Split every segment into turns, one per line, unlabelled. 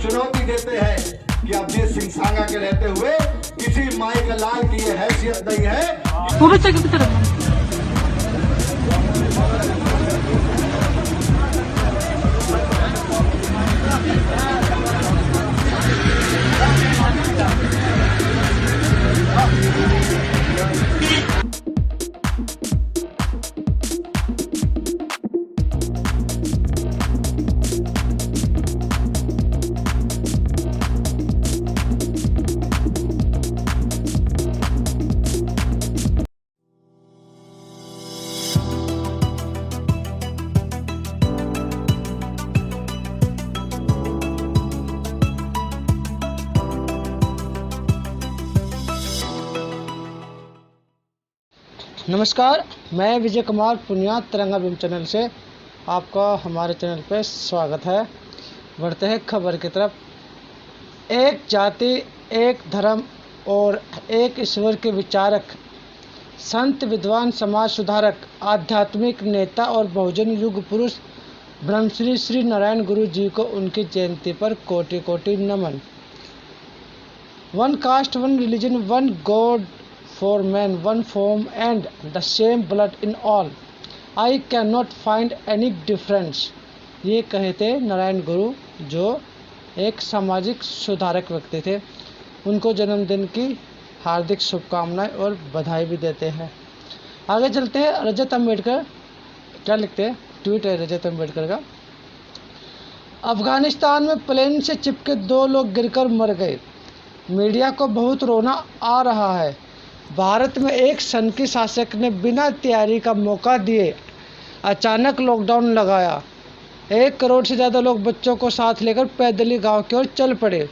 चुनौती देते हैं कि अभिजीत सिंह सांगा के रहते हुए किसी माई का लाल की ये हैसियत नहीं है।
नमस्कार, मैं विजय कुमार पुनिया तिरंगा भीम चैनल से आपका हमारे चैनल पर स्वागत है। बढ़ते हैं खबर की तरफ। एक जाति, एक धर्म और एक ईश्वर के विचारक, संत, विद्वान, समाज सुधारक, आध्यात्मिक नेता और बहुजन युग पुरुष ब्रह्मश्री श्री नारायण गुरु जी को उनकी जयंती पर कोटि कोटि नमन। One caste, one religion, one God for men, one form and the same blood in all. I cannot find any difference. ये कहे थे नारायण गुरु, जो एक सामाजिक सुधारक व्यक्ति थे। उनको जन्मदिन की हार्दिक शुभकामनाएं और बधाई भी देते हैं। आगे चलते हैं। रजत अम्बेडकर क्या लिखते हैं? ट्वीट है रजत अम्बेडकर का। अफगानिस्तान में प्लेन से चिपके 2 लोग गिरकर मर गए। मीडिया को बहुत रोना आ रहा है। भारत में एक सनकी शासक ने बिना तैयारी का मौका दिए अचानक लॉकडाउन लगाया। 1 करोड़ से ज़्यादा लोग बच्चों को साथ लेकर पैदल गांव की ओर चल पड़े।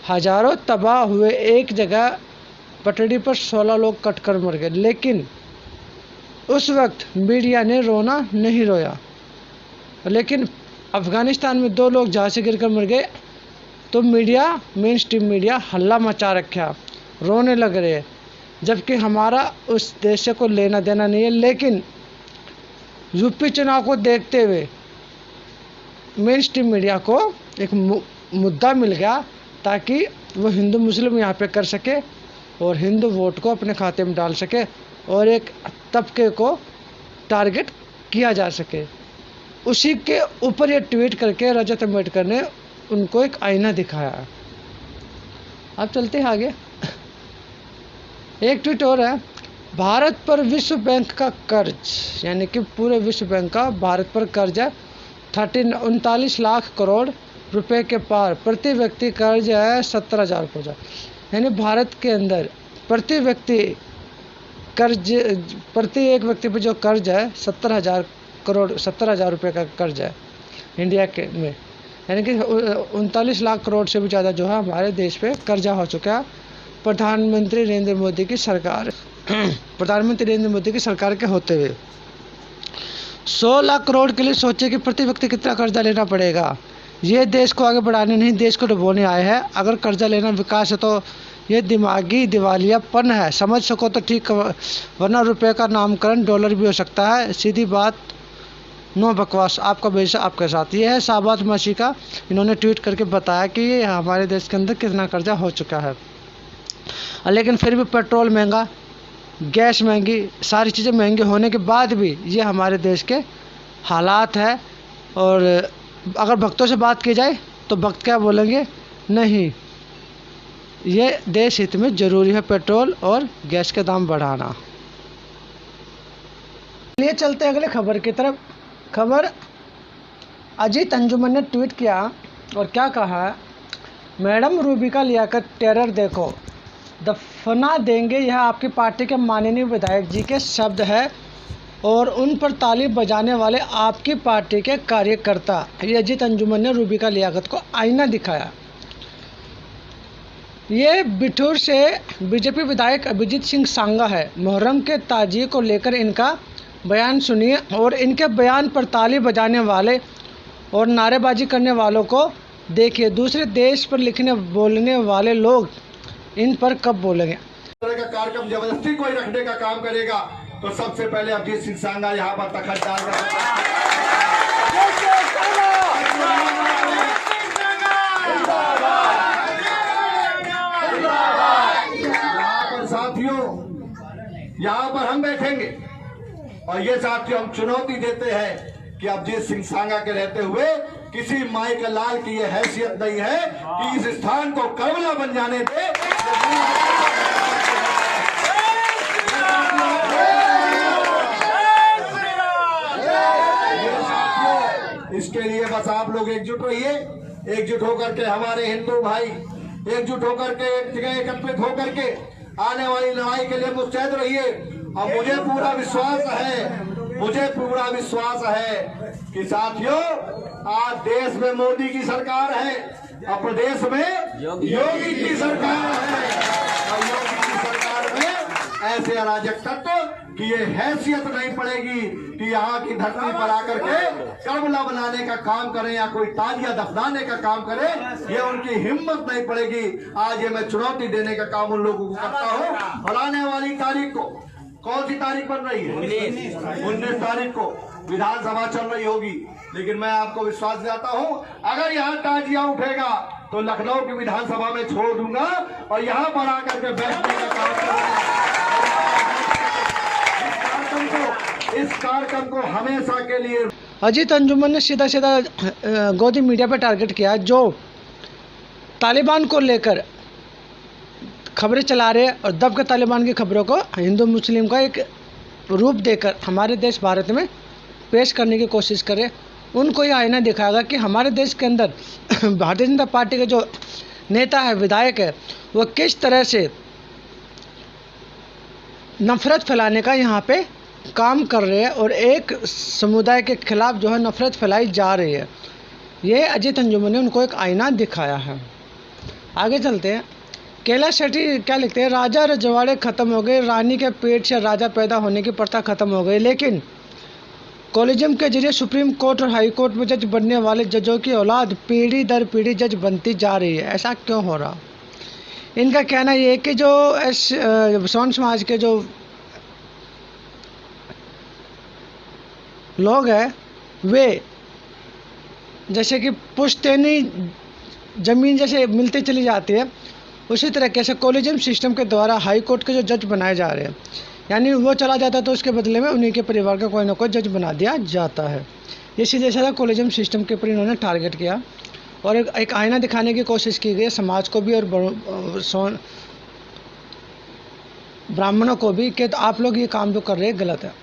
हजारों तबाह हुए। एक जगह पटड़ी पर 16 लोग कटकर मर गए, लेकिन उस वक्त मीडिया ने रोना नहीं रोया। लेकिन अफगानिस्तान में 2 लोग जहाँ से गिरकर मर गए तो मीडिया, मेन स्ट्रीम मीडिया हल्ला मचा रखा, रोने लग रहे, जबकि हमारा उस देश को लेना देना नहीं है। लेकिन यूपी चुनाव को देखते हुए मेन स्ट्रीम मीडिया को एक मुद्दा मिल गया ताकि वो हिंदू मुस्लिम यहाँ पे कर सके और हिंदू वोट को अपने खाते में डाल सके और एक तबके को टारगेट किया जा सके। उसी के ऊपर ये ट्वीट करके रजत अम्बेडकर ने उनको एक आईना दिखाया। अब चलते हैं आगे। एक ट्वीट और है। भारत पर विश्व बैंक का कर्ज, यानी कि पूरे विश्व बैंक का भारत पर कर्ज है 39 लाख करोड़ रुपए के पार। प्रति व्यक्ति कर्ज है 17,000 करोड़। यानी भारत के अंदर प्रति व्यक्ति कर्ज, प्रति एक व्यक्ति पर जो कर्ज है 17,000 करोड़, 17,000 रुपये का कर्ज है इंडिया के में। यानी कि 39 लाख करोड़ से भी ज़्यादा जो है हमारे देश पे कर्जा हो चुका है। प्रधानमंत्री नरेंद्र मोदी की सरकार के होते हुए 100 लाख करोड़ के लिए सोचे कि प्रति व्यक्ति कितना कर्जा लेना पड़ेगा। ये देश को आगे बढ़ाने नहीं, देश को डुबोने आए हैं। अगर कर्जा लेना विकास है तो ये दिमागी दिवालियापन है। समझ सको तो ठीक, वरना रुपए का नामकरण डॉलर भी हो सकता है। सीधी बात, नो बकवास, आपका भविष्य आपके साथ। ये है शाहबाज मसी का। इन्होंने ट्वीट करके बताया कि ये हमारे देश के अंदर कितना कर्जा हो चुका है। लेकिन फिर भी पेट्रोल महंगा, गैस महंगी, सारी चीज़ें महंगी होने के बाद भी ये हमारे देश के हालात है। और अगर भक्तों से बात की जाए तो भक्त क्या बोलेंगे? नहीं, ये देश हित में ज़रूरी है पेट्रोल और गैस के दाम बढ़ाना। चलिए चलते अगले खबर की तरफ। खबर, अजीत अंजुमन ने ट्वीट किया और क्या कहा? मैडम रूबिका लियाकत टेरर देखो, दफना देंगे। यह आपकी पार्टी के माननीय विधायक जी के शब्द है और उन पर ताली बजाने वाले आपकी पार्टी के कार्यकर्ता। ये अजीत अंजुमन ने रूबिका लियाकत को आईना दिखाया। ये बिठूर से बीजेपी विधायक अभिजीत सिंह सांगा है। मुहर्रम के ताजिए को लेकर इनका बयान सुनिए और इनके बयान पर ताली बजाने वाले और नारेबाजी करने वालों को देखिए। दूसरे देश पर लिखने बोलने वाले लोग इन पर कब बोलेंगे?
तरह का कार्यक्रम जबरदस्ती कोई रखने का काम करेगा तो सबसे पहले अभिजीत सिंह सांगा यहाँ पर तखत डाल रहा है। और ये साथियों हम चुनौती देते हैं कि अभिजीत सिंह सांगा के रहते हुए किसी माई का लाल की ये हैसियत नहीं है कि इस स्थान को कर्बला बन जाने दे। इसके लिए बस आप लोग एकजुट रहिए, एकजुट होकर के हमारे हिंदू भाई एकजुट होकर के एक जगह एकत्रित होकर के आने वाली लड़ाई के लिए मुस्तैद रहिए। और मुझे पूरा विश्वास है कि साथियों आज देश में मोदी की सरकार है और प्रदेश में योगी की सरकार है। और योगी की सरकार में ऐसे अराजक तत्व कि ये हैसियत नहीं पड़ेगी कि यहाँ की धरती पर आकर के कर्बला बनाने का काम करें या कोई ताजिया दफनाने का काम करें, ये उनकी हिम्मत नहीं पड़ेगी। आज ये मैं चुनौती देने का काम उन लोगों को करता हूँ। और आने वाली तारीख को, कौन सी तारीख बन रही है? 19 तारीख को विधानसभा चल रही होगी, लेकिन मैं आपको विश्वास दिलाता हूँ अगर यहाँ ताजिया उठेगा तो लखनऊ की विधानसभा में छोड़ दूंगा और यहाँ पर आकर के बैठने का काम करूंगा। इस कार्यक्रम को हमेशा के लिए
अजीत अंजुमन ने सीधा गोदी मीडिया पर टारगेट किया, जो तालिबान को लेकर खबरें चला रहे और दब के तालिबान की खबरों को हिंदू मुस्लिम का एक रूप देकर हमारे देश भारत में पेश करने की कोशिश करे। उनको ये आईना दिखाएगा कि हमारे देश के अंदर भारतीय जनता पार्टी के जो नेता है, विधायक है, वो किस तरह से नफरत फैलाने का यहाँ पे काम कर रहे हैं और एक समुदाय के खिलाफ जो है नफरत फैलाई जा रही है। ये अजीत अंजुमन ने उनको एक आईना दिखाया है। आगे चलते हैं। कैलाश शेट्टी क्या लिखते हैं, राजा रजवाड़े ख़त्म हो गए, रानी के पेट से राजा पैदा होने की प्रथा ख़त्म हो गई, लेकिन कॉलेजियम के जरिए सुप्रीम कोर्ट और हाई कोर्ट में जज बनने वाले जजों की औलाद पीढ़ी दर पीढ़ी जज बनती जा रही है। ऐसा क्यों हो रहा? इनका कहना ये है कि जो सोन समाज के जो लोग हैं वे जैसे कि पुश्तैनी ज़मीन जैसे मिलती चली जाती है, उसी तरीके से कॉलेजियम सिस्टम के द्वारा हाई कोर्ट के जो जज बनाए जा रहे हैं, यानी वो चला जाता है तो उसके बदले में उन्हीं के परिवार का कोई ना कोई जज बना दिया जाता है। ये सीधे सीधा कॉलेजियम सिस्टम के ऊपर इन्होंने टारगेट किया और एक आईना दिखाने की कोशिश की गई समाज को भी और ब्राह्मणों को भी कि तो आप लोग ये काम जो कर रहे हैं गलत है।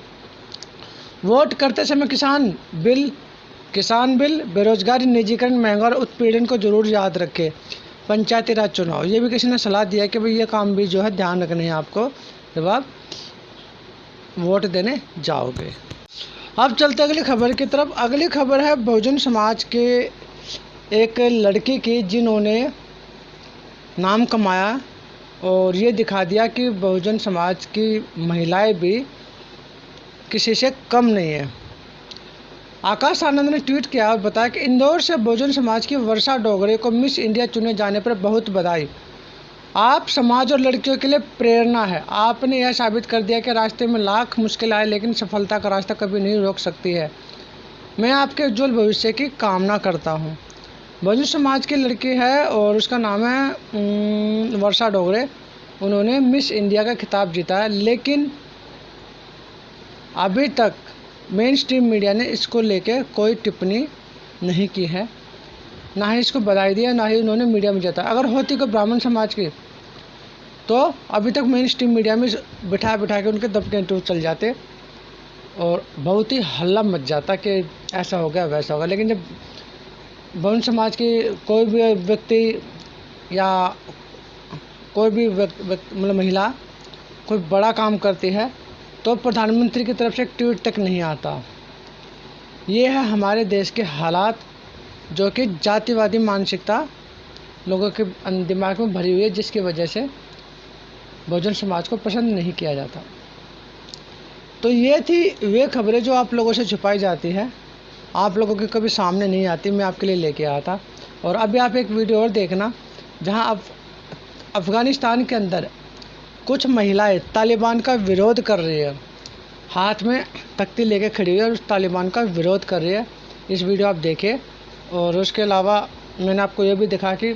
वोट करते समय किसान बिल, बेरोजगारी, निजीकरण, महंगा और उत्पीड़न को जरूर याद रखें। पंचायती राज चुनाव, ये भी किसी ने सलाह दिया कि भाई ये काम भी जो है ध्यान रखने हैं आपको जब आप वोट देने जाओगे। अब चलते अगली खबर की तरफ। अगली खबर है बहुजन समाज के एक लड़की की जिन्होंने नाम कमाया और ये दिखा दिया कि बहुजन समाज की महिलाएं भी किसी से कम नहीं है। आकाश आनंद ने ट्वीट किया और बताया कि इंदौर से बहुजन समाज की वर्षा डोगरे को मिस इंडिया चुने जाने पर बहुत बधाई। आप समाज और लड़कियों के लिए प्रेरणा है। आपने यह साबित कर दिया कि रास्ते में लाख मुश्किल आए लेकिन सफलता का रास्ता कभी नहीं रोक सकती है। मैं आपके उज्जवल भविष्य की कामना करता हूँ। बहुजन समाज की लड़की है और उसका नाम है वर्षा डोगरे। उन्होंने मिस इंडिया का खिताब जीता है, लेकिन अभी तक मेन स्ट्रीम मीडिया ने इसको लेके कोई टिप्पणी नहीं की है, ना ही इसको बधाई दिया, ना ही उन्होंने मीडिया में जताया। अगर होती कोई ब्राह्मण समाज की तो अभी तक मेन स्ट्रीम मीडिया में बिठा के उनके दबके इंटरव्यू चल जाते और बहुत ही हल्ला मच जाता कि ऐसा हो गया वैसा होगा। लेकिन जब बहुजन समाज की कोई भी व्यक्ति या कोई भी मतलब महिला कोई बड़ा काम करती है तो प्रधानमंत्री की तरफ से एक ट्वीट तक नहीं आता। ये है हमारे देश के हालात, जो कि जातिवादी मानसिकता लोगों के दिमाग में भरी हुई है, जिसकी वजह से बहुजन समाज को पसंद नहीं किया जाता। तो ये थी वे खबरें जो आप लोगों से छुपाई जाती है, आप लोगों के कभी सामने नहीं आती, मैं आपके लिए लेके आया था। और अभी आप एक वीडियो और देखना जहां अफ़गानिस्तान के अंदर कुछ महिलाएं तालिबान का विरोध कर रही है, हाथ में तख्ती लेके खड़ी हुई है और उस तालिबान का विरोध कर रही है। इस वीडियो आप देखें। और उसके अलावा मैंने आपको ये भी दिखा कि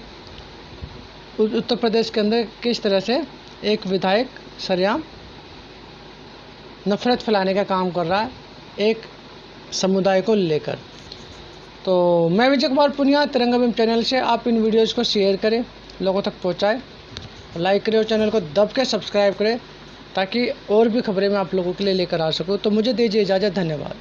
उत्तर प्रदेश के अंदर किस तरह से एक विधायक सरेआम नफरत फैलाने का काम कर रहा है एक समुदाय को लेकर। तो मैं विजय कुमार पुनिया, तिरंगा अभियान चैनल से आप इन वीडियोज़ को शेयर करें, लोगों तक पहुंचाएं, लाइक करें और चैनल को दब के सब्सक्राइब करें ताकि और भी खबरें मैं आप लोगों के लिए लेकर आ सकूं। तो मुझे दीजिए इजाज़त, धन्यवाद।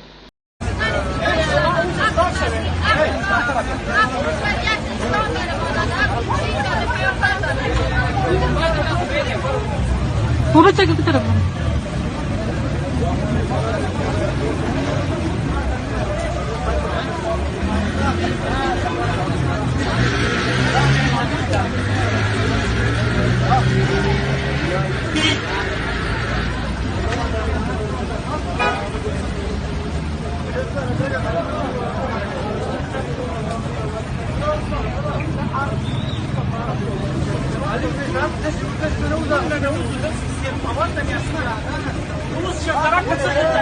वो बच्चा किस तरफ है? Vamos,